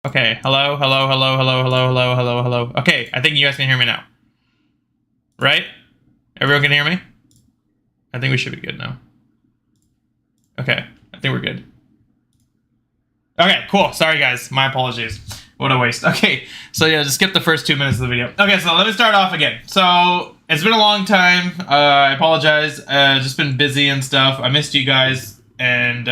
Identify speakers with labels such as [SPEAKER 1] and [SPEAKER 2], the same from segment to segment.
[SPEAKER 1] Okay, hello, hello, hello, hello, hello, hello, hello, hello. Okay, I think you guys can hear me now. Right? Everyone can hear me? I think we should be good now. Okay, I think we're good. Okay, cool. Sorry, guys. My apologies. What a waste. Okay, so yeah, just skip the first 2 minutes of the video. Okay, so let me start off again. So, it's been a long time. I apologize. Just been busy and stuff. I missed you guys. And,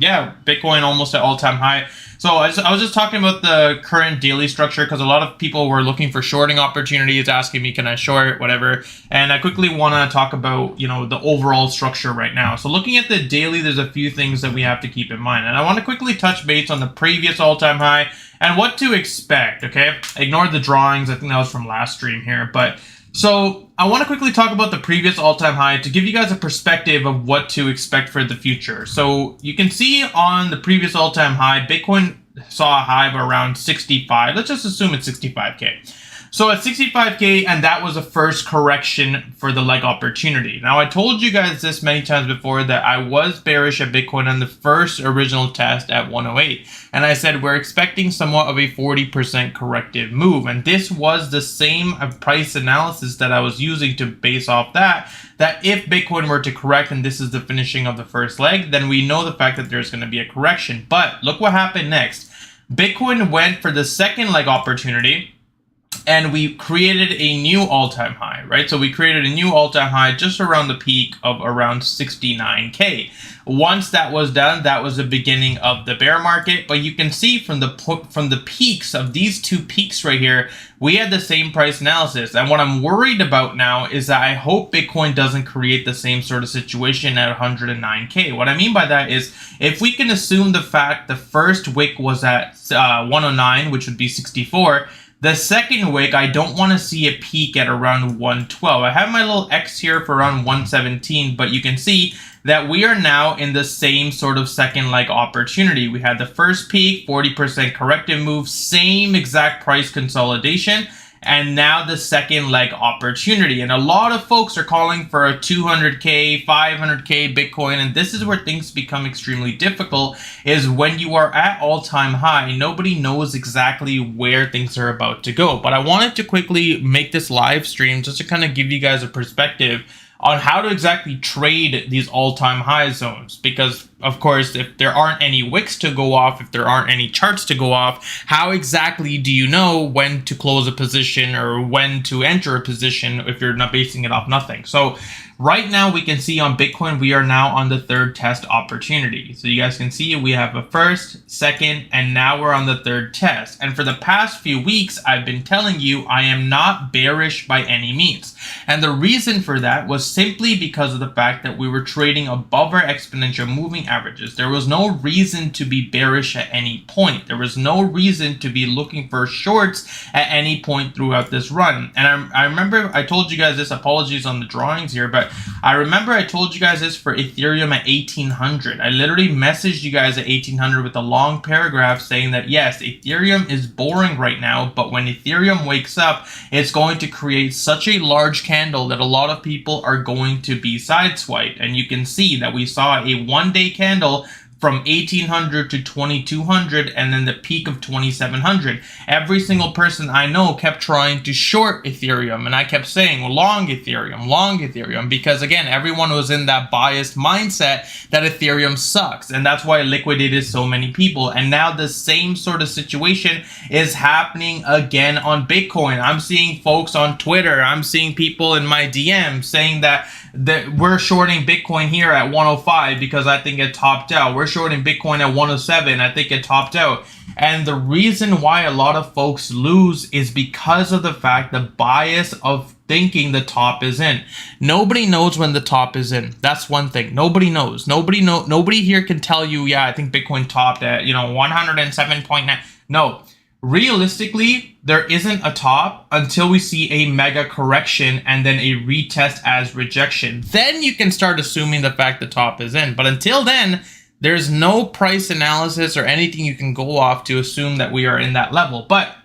[SPEAKER 1] yeah, Bitcoin almost at all-time high. So I was just talking about the current daily structure because a lot of people were looking for shorting opportunities, asking me, can I short, whatever. And I quickly want to talk about, the overall structure right now. So looking at the daily, there's a few things that we have to keep in mind. And I want to quickly touch base on the previous all-time high and what to expect, okay? Ignore the drawings. I think that was from last stream here. But so I want to quickly talk about the previous all-time high to give you guys a perspective of what to expect for the future. So you can see on the previous all-time high, Bitcoin saw a high of around 65. Let's just assume it's 65K. So at 65K, and that was the first correction for the leg opportunity. Now, I told you guys this many times before that I was bearish at Bitcoin on the first original test at 108. And I said we're expecting somewhat of a 40% corrective move. And this was the same price analysis that I was using to base off that if Bitcoin were to correct and this is the finishing of the first leg, then we know the fact that there's going to be a correction. But look what happened next. Bitcoin went for the second leg opportunity, and we created a new all-time high, right? So we created a new all-time high just around the peak of around 69K. Once that was done, that was the beginning of the bear market. But you can see from the peaks of these two peaks right here, we had the same price analysis. And what I'm worried about now is that I hope Bitcoin doesn't create the same sort of situation at 109K. What I mean by that is if we can assume the fact the first wick was at 109, which would be 64, the second wick, I don't want to see a peak at around 112. I have my little X here for around 117, but you can see that we are now in the same sort of second leg opportunity. We had the first peak, 40% corrective move, same exact price consolidation, and now the second leg opportunity. And a lot of folks are calling for a 200K, 500K Bitcoin. And this is where things become extremely difficult, is when you are at all-time high, nobody knows exactly where things are about to go. But I wanted to quickly make this live stream just to kind of give you guys a perspective on how to exactly trade these all-time high zones. Because, of course, if there aren't any wicks to go off, if there aren't any charts to go off, how exactly do you know when to close a position or when to enter a position if you're not basing it off nothing? So right now we can see on Bitcoin, we are now on the third test opportunity. So you guys can see we have a first, second, and now we're on the third test. And for the past few weeks, I've been telling you I am not bearish by any means. And the reason for that was simply because of the fact that we were trading above our exponential moving averages. There was no reason to be bearish at any point. There was no reason to be looking for shorts at any point throughout this run. And I remember I told you guys this, apologies on the drawings here, but I remember I told you guys this for Ethereum at 1800. I literally messaged you guys at 1800 with a long paragraph saying that yes, Ethereum is boring right now, but when Ethereum wakes up, it's going to create such a large candle that a lot of people are going to be sideswiped. And you can see that we saw a one-day candle from 1800 to 2200 and then the peak of 2700. Every single person I know kept trying to short Ethereum, and I kept saying long Ethereum, because again, everyone was in that biased mindset that Ethereum sucks, and that's why it liquidated so many people. And now the same sort of situation is happening again on Bitcoin. I'm seeing folks on Twitter, I'm seeing people in my DM saying that we're shorting Bitcoin here at 105 because I think it topped out. We're shorting Bitcoin at 107. I think it topped out. And the reason why a lot of folks lose is because of the fact, the bias of thinking the top is in. Nobody knows when the top is in. That's one thing. Nobody knows. Nobody here can tell you, yeah, I think Bitcoin topped at, 107.9. No. Realistically, there isn't a top until we see a mega correction and then a retest as rejection. Then you can start assuming the fact the top is in. But until then, there's no price analysis or anything you can go off to assume that we are in that level. But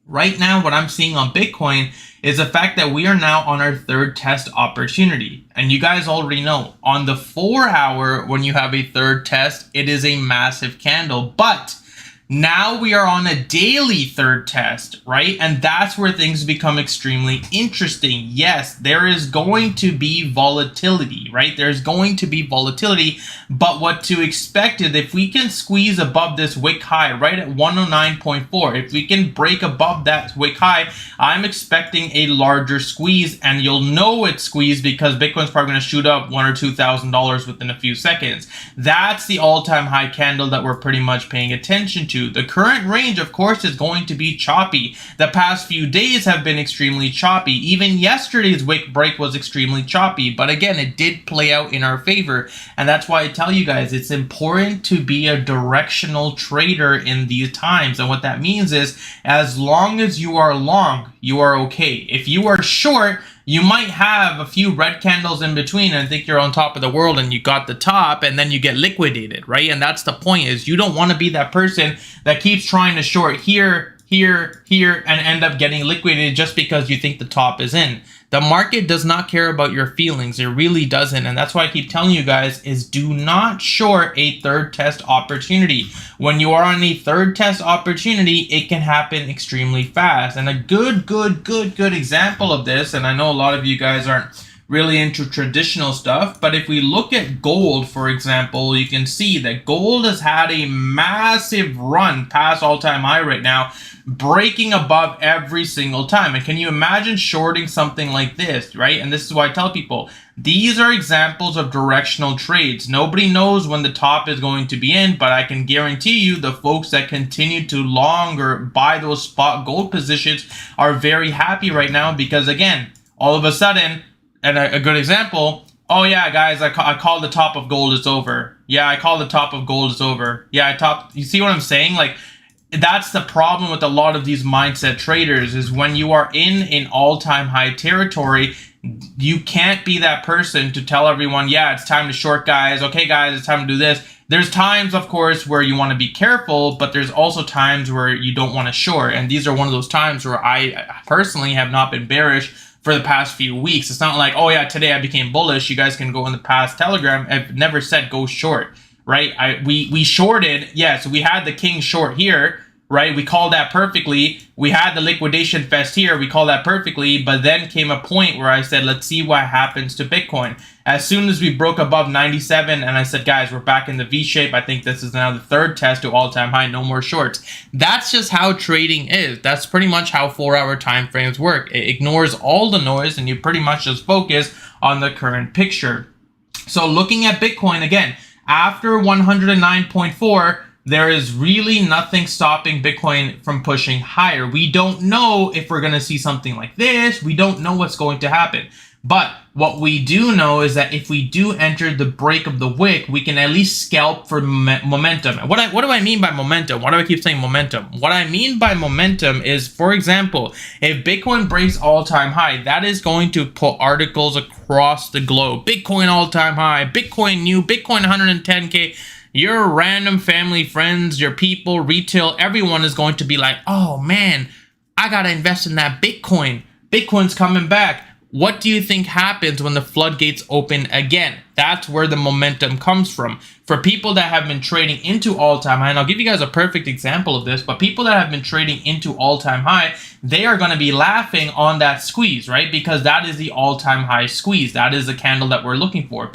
[SPEAKER 1] right now, what I'm seeing on Bitcoin is the fact that we are now on our third test opportunity. And you guys already know, on the 4 hour, when you have a third test, it is a massive candle. But Now we are on a daily third test, right? And that's where things become extremely interesting. Yes, there is going to be volatility, right? There's going to be volatility, but what to expect is if we can squeeze above this wick high right at 109.4, if we can break above that wick high, I'm expecting a larger squeeze, and you'll know it's squeezed because Bitcoin's probably going to shoot up $1,000 or $2,000 within a few seconds. That's the all-time high candle that we're pretty much paying attention to. The current range, of course, is going to be choppy. The past few days have been extremely choppy. Even yesterday's wick break was extremely choppy, but again, it did play out in our favor, and that's why I tell you guys it's important to be a directional trader in these times. And what that means is, as long as you are long, you are okay. If you are short, you might have a few red candles in between and think you're on top of the world and you got the top, and then you get liquidated, right? And that's the point, is you don't want to be that person that keeps trying to short here, and end up getting liquidated just because you think the top is in. The market does not care about your feelings. It really doesn't. And that's why I keep telling you guys is do not short a third test opportunity. When you are on a third test opportunity, it can happen extremely fast. And a good example of this, and I know a lot of you guys aren't really into traditional stuff, but if we look at gold, for example, you can see that gold has had a massive run past all-time high right now, breaking above every single time. And can you imagine shorting something like this, right? And this is why I tell people, these are examples of directional trades. Nobody knows when the top is going to be in, but I can guarantee you the folks that continue to long or buy those spot gold positions are very happy right now, because again, all of a sudden, and a good example, oh yeah, guys, I call the top of gold is over. Yeah, I call the top of gold is over. Yeah, you see what I'm saying? Like, that's the problem with a lot of these mindset traders, is when you are in an all-time high territory, you can't be that person to tell everyone, yeah, it's time to short, guys. Okay, guys, it's time to do this. There's times, of course, where you want to be careful, but there's also times where you don't want to short. And these are one of those times where I personally have not been bearish for the past few weeks. It's not like, oh yeah, today I became bullish. You guys can go in the past Telegram. I've never said go short, right? We shorted, yeah, so we had the king short here, right? We called that perfectly. We had the liquidation fest here. We called that perfectly, but then came a point where I said, let's see what happens to Bitcoin. As soon as we broke above 97, and I said, guys, we're back in the V shape. I think this is now the third test to all-time high, no more shorts. That's just how trading is. That's pretty much how 4-hour time frames work. It ignores all the noise, and you pretty much just focus on the current picture. So looking at Bitcoin, again, after 109.4, there is really nothing stopping Bitcoin from pushing higher. We don't know if we're going to see something like this. We don't know what's going to happen. But what we do know is that if we do enter the break of the wick, we can at least scalp for momentum. What do I mean by momentum? Why do I keep saying momentum? What I mean by momentum is, for example, if Bitcoin breaks all-time high, that is going to put articles across the globe. Bitcoin all-time high, Bitcoin new, Bitcoin 110K. Your random family, friends, your people, retail, everyone is going to be like, oh man, I got to invest in that Bitcoin. Bitcoin's coming back. What do you think happens when the floodgates open again? That's where the momentum comes from. For people that have been trading into all-time high, and I'll give you guys a perfect example of this, but people that have been trading into all-time high, they are going to be laughing on that squeeze, right? Because that is the all-time high squeeze. That is the candle that we're looking for.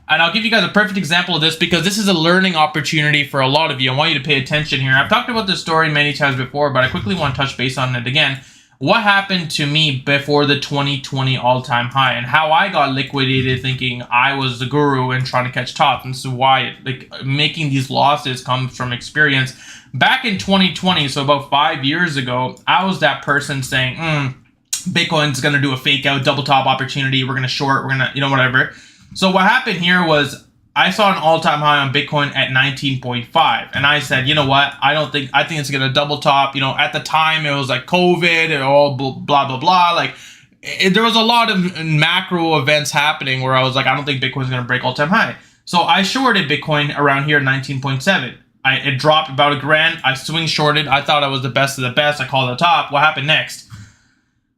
[SPEAKER 1] And I'll give you guys a perfect example of this because this is a learning opportunity for a lot of you. I want you to pay attention here. I've talked about this story many times before, but I quickly want to touch base on it again. What happened to me before the 2020 all-time high and how I got liquidated thinking I was the guru and trying to catch tops. And so why making these losses comes from experience. Back in 2020, so about 5 years ago, I was that person saying, Bitcoin's going to do a fake out double top opportunity. We're going to short, we're going to, whatever. So what happened here was I saw an all-time high on Bitcoin at 19.5, and I said, you know what? I think it's gonna double top. At the time it was like COVID and all blah blah blah. There was a lot of macro events happening where I was like, I don't think Bitcoin's gonna break all-time high. So I shorted Bitcoin around here at 19.7. It dropped about $1,000. I swing shorted. I thought I was the best of the best. I called the top. What happened next?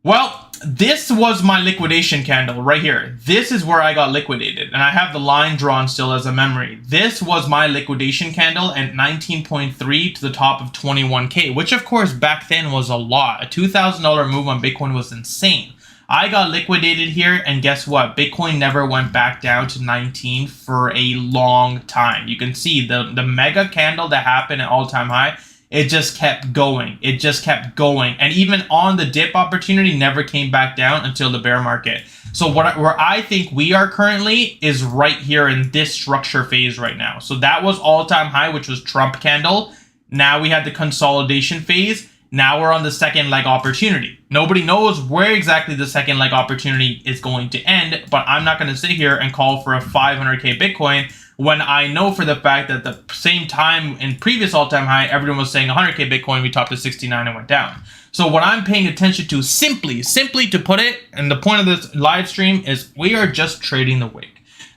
[SPEAKER 1] Well, this was my liquidation candle right here. This is where I got liquidated, and I have the line drawn still as a memory. This was my liquidation candle at 19.3 to the top of 21K, which of course back then was a lot. A $2,000 move on Bitcoin was insane. I got liquidated here, and guess what? Bitcoin never went back down to 19 for a long time. You can see the mega candle that happened at all-time high. It just kept going. It just kept going. And even on the dip opportunity, never came back down until the bear market. So where I think we are currently is right here in this structure phase right now. So that was all-time high, which was Trump candle. Now we had the consolidation phase. Now we're on the second leg opportunity. Nobody knows where exactly the second leg opportunity is going to end, but I'm not going to sit here and call for a 500K Bitcoin when I know for the fact that the same time in previous all-time high, everyone was saying 100K Bitcoin, we topped to 69 and went down. So what I'm paying attention to, simply to put it, and the point of this live stream is we are just trading the wick.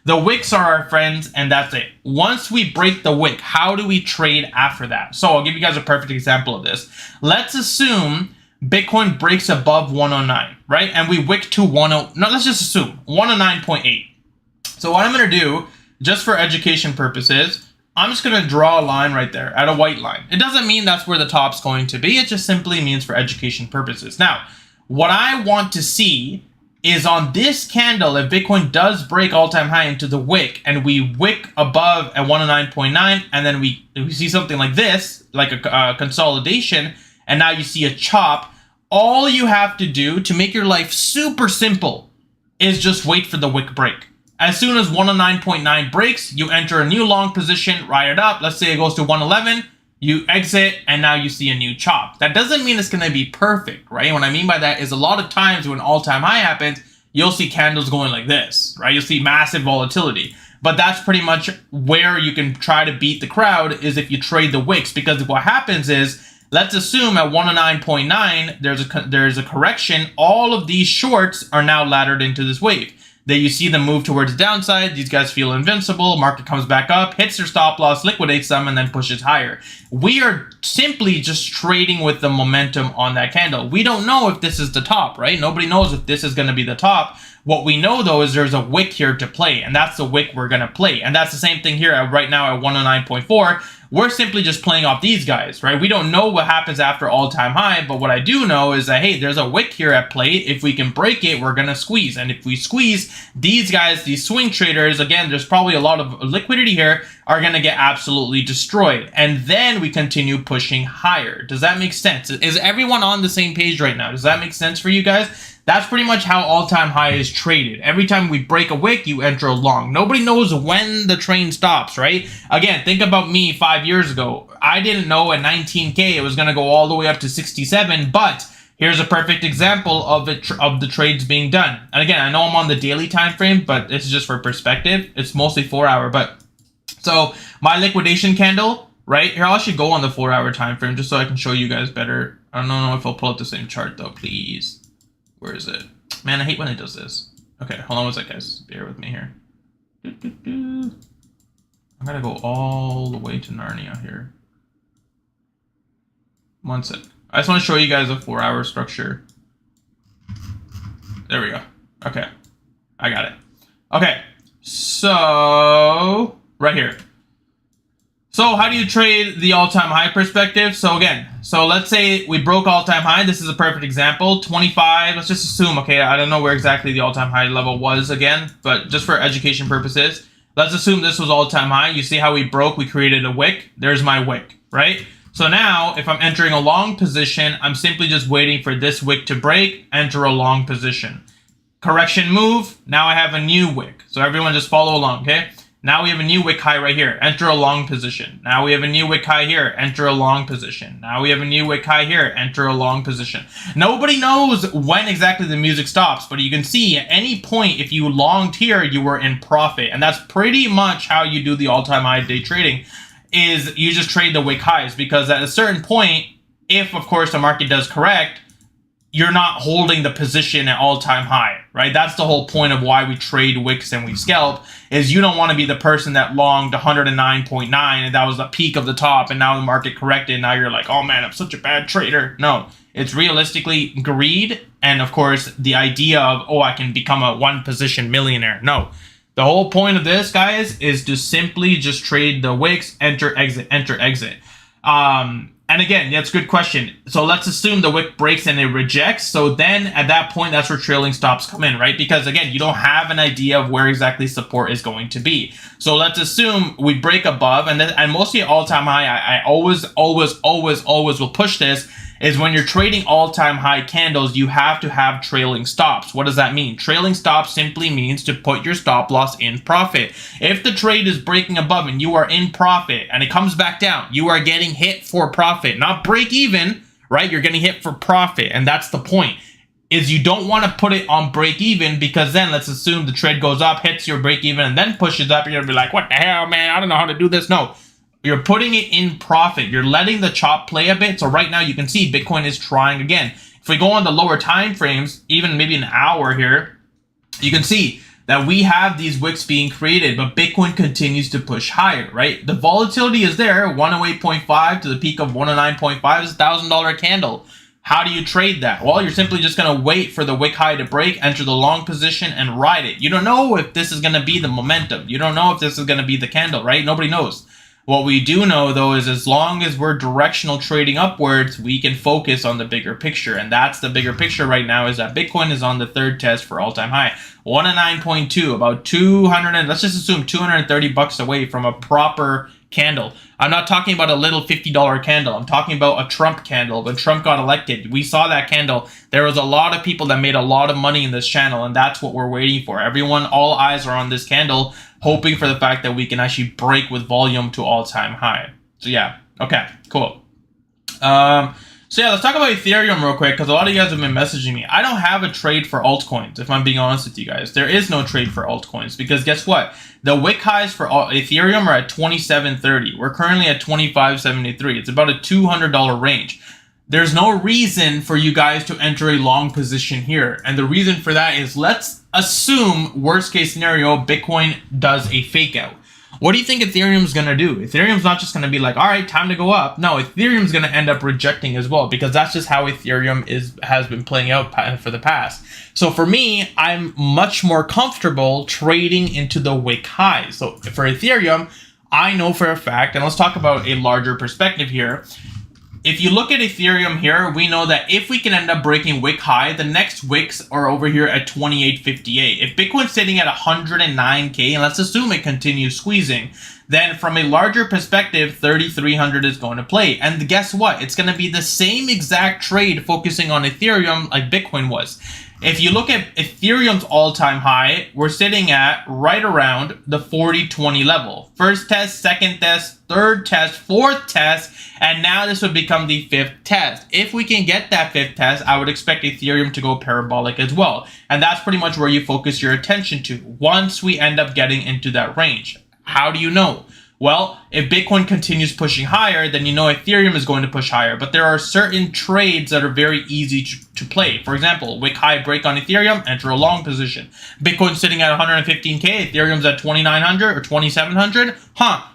[SPEAKER 1] The wicks are our friends, and that's it. Once we break the wick, how do we trade after that? So I'll give you guys a perfect example of this. Let's assume Bitcoin breaks above 109, right? And we wick to 10, no, let's just assume 109.8. So what I'm going to do, just for education purposes, I'm just going to draw a line right there at a white line. It doesn't mean that's where the top's going to be. It just simply means for education purposes. Now, what I want to see is on this candle, if Bitcoin does break all-time high into the wick and we wick above at 109.9 and then we see something like this, like a consolidation, and now you see a chop, all you have to do to make your life super simple is just wait for the wick break. As soon as 109.9 breaks, you enter a new long position, ride it up. Let's say it goes to 111, you exit, and now you see a new chop. That doesn't mean it's going to be perfect, right? What I mean by that is a lot of times when all-time high happens, you'll see candles going like this, right? You'll see massive volatility. But that's pretty much where you can try to beat the crowd is if you trade the wicks. Because what happens is, let's assume at 109.9, there's a correction. All of these shorts are now laddered into this wave. Then you see them move towards the downside. These guys feel invincible. Market comes back up, hits their stop loss, liquidates them, and then pushes higher. We are simply just trading with the momentum on that candle. We don't know if this is the top, right? Nobody knows if this is going to be the top. What we know, though, is there's a wick here to play, and that's the wick we're going to play. And that's the same thing here right now at 109.4. We're simply just playing off these guys, right? We don't know what happens after all-time high, but what I do know is that, hey, there's a wick here at play. If we can break it, we're going to squeeze. And if we squeeze, these guys, these swing traders, again, there's probably a lot of liquidity here, are going to get absolutely destroyed. And then we continue pushing higher. Does that make sense? Is everyone on the same page right now? Does that make sense for you guys? That's pretty much how all-time high is traded. Every time we break a wick, you enter a long. Nobody knows when the train stops, right? Again, think about me 5 years ago. I didn't know at 19K it was going to go all the way up to 67, but here's a perfect example of the trades being done. And again, I know I'm on the daily time frame, but this is just for perspective. It's mostly 4 hour, but so my liquidation candle, right? Here, I'll actually go on the 4 hour time frame just so I can show you guys better. I don't know if I'll pull up the same chart though, please. Where is it? Man, I hate when it does this. Okay, hold on one sec, guys. Bear with me here. I'm gonna go all the way to Narnia here. 1 sec. I just want to show you guys a 4 hour structure. There we go. Okay, I got it. Okay, so right here. So how do you trade the all-time high perspective? So again, so let's say we broke all-time high. This is a perfect example. 25, let's just assume, okay, I don't know where exactly the all-time high level was again, but just for education purposes, let's assume this was all-time high. You see how we broke, we created a wick. There's my wick, right? So now if I'm entering a long position, I'm simply just waiting for this wick to break, enter a long position. Correction move, now I have a new wick. So everyone just follow along, okay? Now we have a new wick high right here. Enter a long position. Now we have a new wick high here. Enter a long position. Now we have a new wick high here. Enter a long position. Nobody knows when exactly the music stops, but you can see at any point, if you longed here, you were in profit. And that's pretty much how you do the all-time high day trading, is you just trade the wick highs, because at a certain point, if of course the market does correct, you're not holding the position at all-time high. right? That's the whole point of why we trade wicks and we scalp, is you don't want to be the person that longed 109.9 and that was the peak of the top and now the market corrected and now you're like, oh man, I'm such a bad trader. No, it's realistically greed and of course the idea of, oh, I can become a one position millionaire. No, the whole point of this, guys, is to simply just trade the wicks, enter, exit, enter, exit. And again, that's a good question. So let's assume the wick breaks and it rejects. So then at that point, that's where trailing stops come in, right? Because again, you don't have an idea of where exactly support is going to be. So let's assume we break above and mostly all-time high. I always will push this, is when you're trading all-time high candles, you have to have trailing stops. What does that mean? Trailing stops simply means to put your stop loss in profit. If the trade is breaking above and you are in profit and it comes back down, you are getting hit for profit, not break even, right? You're getting hit for profit. And that's the point, is you don't want to put it on break even, because then let's assume the trade goes up, hits your break even and then pushes up. You're going to be like, what the hell, man? I don't know how to do this. No. You're putting it in profit. You're letting the chop play a bit. So right now you can see Bitcoin is trying again. If we go on the lower time frames, even maybe an hour here, you can see that we have these wicks being created, but Bitcoin continues to push higher, right? The volatility is there. 108.5 to the peak of 109.5 is a $1,000 candle. How do you trade that? Well, you're simply just going to wait for the wick high to break, enter the long position, and ride it. You don't know if this is going to be the momentum. You don't know if this is going to be the candle, right? Nobody knows. What we do know, though, is as long as we're directional trading upwards, we can focus on the bigger picture. And that's the bigger picture right now, is that Bitcoin is on the third test for all-time high. 109.2, about 200, and let's just assume $230 away from a proper candle. I'm not talking about a little $50 candle. I'm talking about a Trump candle. When Trump got elected, we saw that candle. There was a lot of people that made a lot of money in this channel, and that's what we're waiting for. Everyone, all eyes are on this candle, hoping for the fact that we can actually break with volume to all-time high. So yeah, okay, cool. So yeah, let's talk about Ethereum real quick, because a lot of you guys have been messaging me. I don't have a trade for altcoins, if I'm being honest with you guys. There is no trade for altcoins, because guess what? The wick highs for Ethereum are at 27.30. We're currently at 25.73. It's about a $200 range. There's no reason for you guys to enter a long position here. And the reason for that is, let's assume, worst case scenario, Bitcoin does a fake out. What do you think Ethereum's going to do? Ethereum's not just going to be like, all right, time to go up. No, Ethereum's going to end up rejecting as well, because that's just how Ethereum has been playing out for the past. So for me, I'm much more comfortable trading into the wick highs. So for Ethereum, I know for a fact, and let's talk about a larger perspective here. If you look at Ethereum here, we know that if we can end up breaking wick high, the next wicks are over here at 28.58. If Bitcoin's sitting at 109K, and let's assume it continues squeezing, then from a larger perspective, 3,300 is going to play. And guess what? It's going to be the same exact trade focusing on Ethereum like Bitcoin was. If you look at Ethereum's all-time high, we're sitting at right around the 40.20 level. First test, second test, third test, fourth test, and now this would become the fifth test. If we can get that fifth test, I would expect Ethereum to go parabolic as well. And that's pretty much where you focus your attention to once we end up getting into that range. How do you know? Well, if Bitcoin continues pushing higher, then you know Ethereum is going to push higher. But there are certain trades that are very easy to play. For example, wick high break on Ethereum, enter a long position. Bitcoin's sitting at 115K, Ethereum's at 2,900 or 2,700.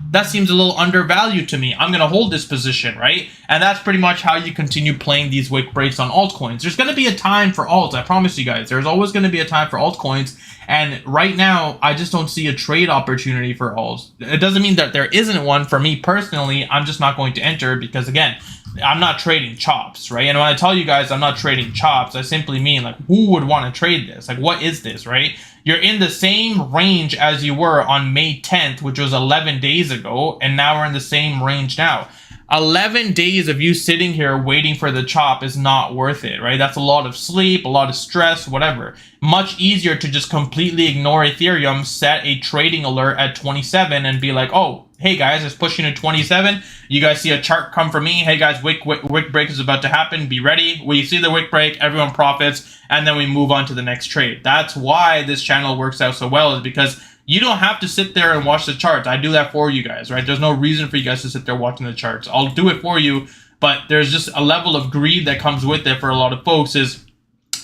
[SPEAKER 1] That seems a little undervalued to me. I'm going to hold this position, right? And that's pretty much how you continue playing these wick breaks on altcoins. There's going to be a time for alts, I promise you guys. There's always going to be a time for altcoins. And right now, I just don't see a trade opportunity for alts. It doesn't mean that there isn't one. For me personally, I'm just not going to enter because, again, I'm not trading chops, right? And when I tell you guys I'm not trading chops, I simply mean, like, who would want to trade this? Like, what is this, right? You're in the same range as you were on May 10th, which was 11 days ago, and now we're in the same range now. 11 days of you sitting here waiting for the chop is not worth it, right? That's a lot of sleep, a lot of stress, whatever. Much easier to just completely ignore Ethereum, set a trading alert at 27 and be like, oh, hey guys, it's pushing to 27. You guys see a chart come from me. Hey guys, wick break is about to happen. Be ready. When you see the wick break, everyone profits, and then we move on to the next trade. That's why this channel works out so well, is because you don't have to sit there and watch the charts. I do that for you guys, right? There's no reason for you guys to sit there watching the charts. I'll do it for you, but there's just a level of greed that comes with it for a lot of folks. Is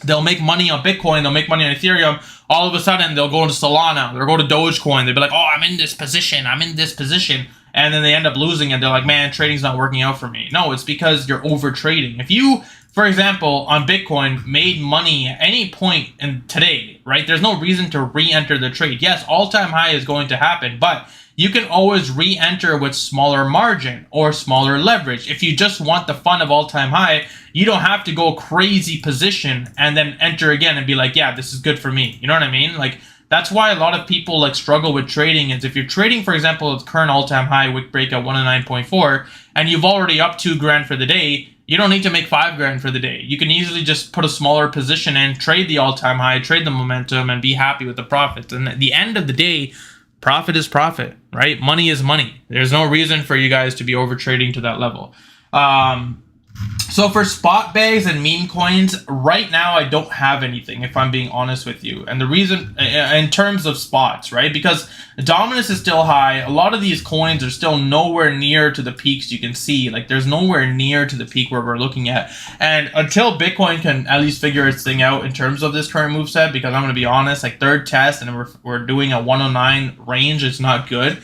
[SPEAKER 1] they'll make money on Bitcoin, they'll make money on Ethereum. All of a sudden, they'll go into Solana, they'll go to Dogecoin. They'll be like, oh, I'm in this position. And then they end up losing and they're like, man, trading's not working out for me. No, it's because you're over trading. If you, for example, on Bitcoin made money at any point in today, right? There's no reason to re-enter the trade. Yes, all-time high is going to happen, but you can always re-enter with smaller margin or smaller leverage. If you just want the fun of all-time high, you don't have to go crazy position and then enter again and be like, yeah, this is good for me. You know what I mean? Like, that's why a lot of people like struggle with trading. Is if you're trading, for example, with current all-time high wick break at 109.4 and you've already up $2,000 for the day, you don't need to make $5,000 for the day. You can easily just put a smaller position in, trade the all-time high, trade the momentum, and be happy with the profits. And at the end of the day, profit is profit, right? Money is money. There's no reason for you guys to be over trading to that level. So for spot bags and meme coins, right now I don't have anything, if I'm being honest with you. And the reason, in terms of spots, right? Because dominance is still high. A lot of these coins are still nowhere near to the peaks you can see. Like, there's nowhere near to the peak where we're looking at. And until Bitcoin can at least figure its thing out in terms of this current move set, because I'm going to be honest, like, third test and we're doing a 109 range, it's not good.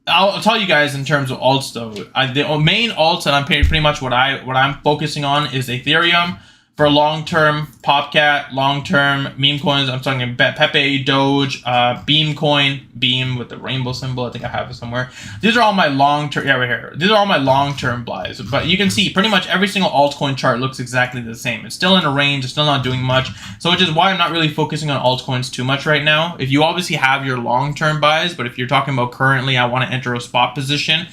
[SPEAKER 1] I'll tell you guys in terms of alts though. The main alts that I'm pretty much what I'm focusing on is Ethereum for long-term, Popcat, long-term meme coins. I'm talking about Pepe, Doge, Beam coin, Beam with the rainbow symbol. I think I have it somewhere. These are all my long-term, yeah, right here. These are all my long-term buys. But you can see pretty much every single altcoin chart looks exactly the same. It's still in a range. It's still not doing much. So which is why I'm not really focusing on altcoins too much right now. If you obviously have your long-term buys, but if you're talking about currently, I want to enter a spot position.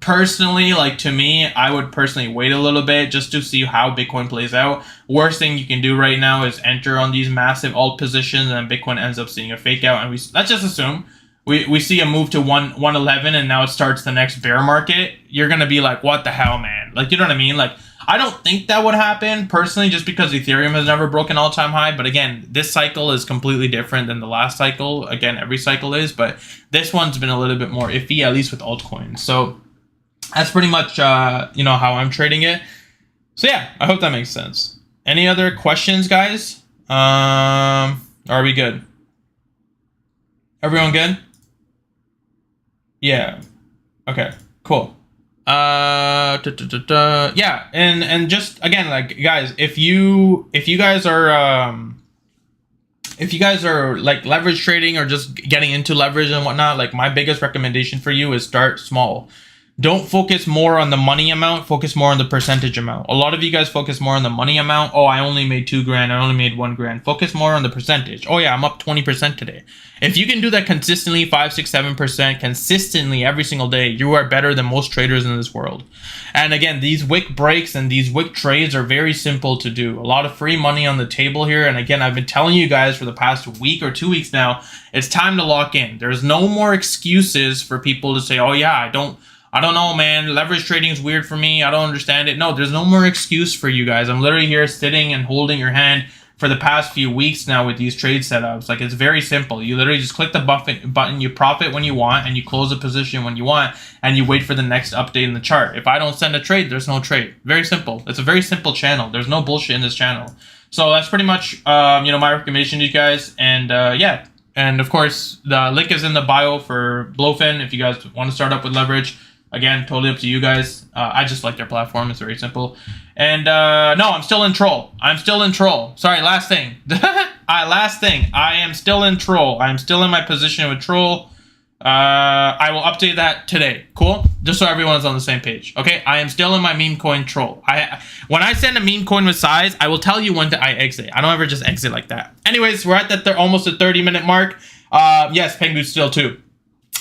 [SPEAKER 1] Personally, like, to me, I would personally wait a little bit just to see how Bitcoin plays out. Worst thing you can do right now is enter on these massive alt positions and Bitcoin ends up seeing a fake out. And let's just assume we see a move to 111 and now it starts the next bear market. You're going to be like, what the hell, man? Like, you know what I mean? Like, I don't think that would happen personally, just because Ethereum has never broken all-time high. But again, this cycle is completely different than the last cycle. Again, every cycle is, but this one's been a little bit more iffy, at least with altcoins. So that's pretty much, you know, how I'm trading it. So yeah, I hope that makes sense. Any other questions, guys? Are we good? Everyone good? Yeah. Okay, cool. Yeah, and just again, like, guys, if you guys are like leverage trading or just getting into leverage and whatnot, like, my biggest recommendation for you is start small. Don't focus more on the money amount, focus more on the percentage amount. A lot of you guys focus more on the money amount. Oh, I only made $2,000, I only made $1,000. Focus more on the percentage. Oh yeah, I'm up 20% today. If you can do that consistently, 5, 6, 7% consistently every single day, you are better than most traders in this world. And again, these wick breaks and these wick trades are very simple to do. A lot of free money on the table here. And again, I've been telling you guys for the past week or 2 weeks now, it's time to lock in. There's no more excuses for people to say, oh yeah, I don't know, man. Leverage trading is weird for me. I don't understand it. No, there's no more excuse for you guys. I'm literally here sitting and holding your hand for the past few weeks now with these trade setups. Like, it's very simple. You literally just click the button, you profit when you want, and you close a position when you want, and you wait for the next update in the chart. If I don't send a trade, there's no trade. Very simple. It's a very simple channel. There's no bullshit in this channel. So that's pretty much, you know, my recommendation to you guys. And yeah. And of course, the link is in the bio for Blowfin if you guys want to start up with leverage. Again, totally up to you guys. I just like their platform. It's very simple. And no, I'm still in troll. Sorry, last thing. Last thing. I am still in troll. I am still in my position with troll. I will update that today. Cool? Just so everyone's on the same page. Okay? I am still in my meme coin troll. When I send a meme coin with size, I will tell you when I exit. I don't ever just exit like that. Anyways, we're at that almost a 30-minute mark. Yes, Pengu's still too.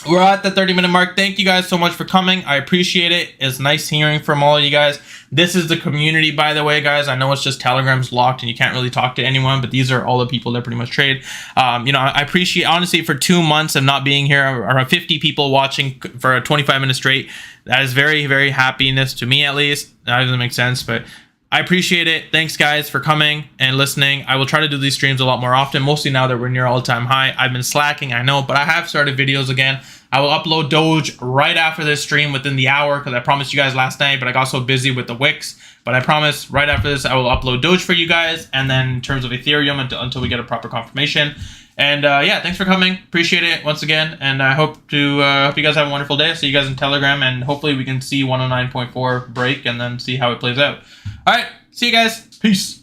[SPEAKER 1] We're at the 30-minute mark. Thank you guys so much for coming. I appreciate it. It's nice hearing from all of you guys. This is the community, by the way, guys. I know it's just Telegram's locked and you can't really talk to anyone, but these are all the people that pretty much trade. You know, I appreciate, honestly, for 2 months of not being here, around 50 people watching for 25 minutes straight. That is very, very happiness to me, at least. That doesn't make sense, but I appreciate it. Thanks, guys, for coming and listening. I will try to do these streams a lot more often, mostly now that we're near all-time high. I've been slacking, I know, but I have started videos again. I will upload Doge right after this stream within the hour because I promised you guys last night, but I got so busy with the Wix. But I promise right after this, I will upload Doge for you guys. And then in terms of Ethereum until we get a proper confirmation. And yeah, thanks for coming. Appreciate it once again. And I hope you guys have a wonderful day. See you guys in Telegram. And hopefully we can see 109.4 break and then see how it plays out. All right. See you guys. Peace.